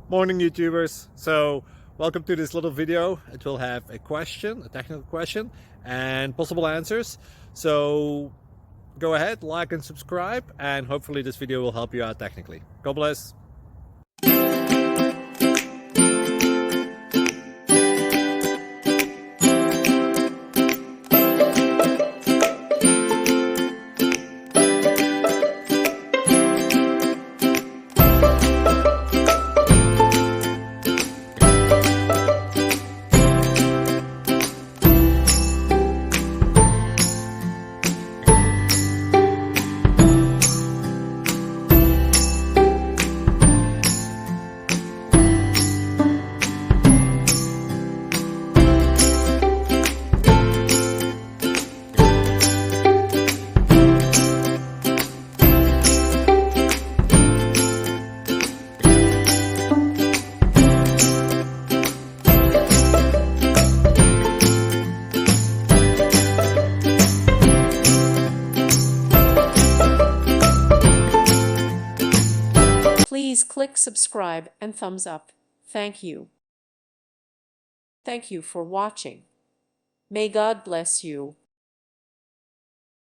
Morning YouTubers. So welcome to this little video. It will have a question, a technical question, and possible answers. So go ahead, like and subscribe, and hopefully this video will help you out technically. God bless. Please click subscribe and thumbs up. Thank you. Thank you for watching. May God bless you.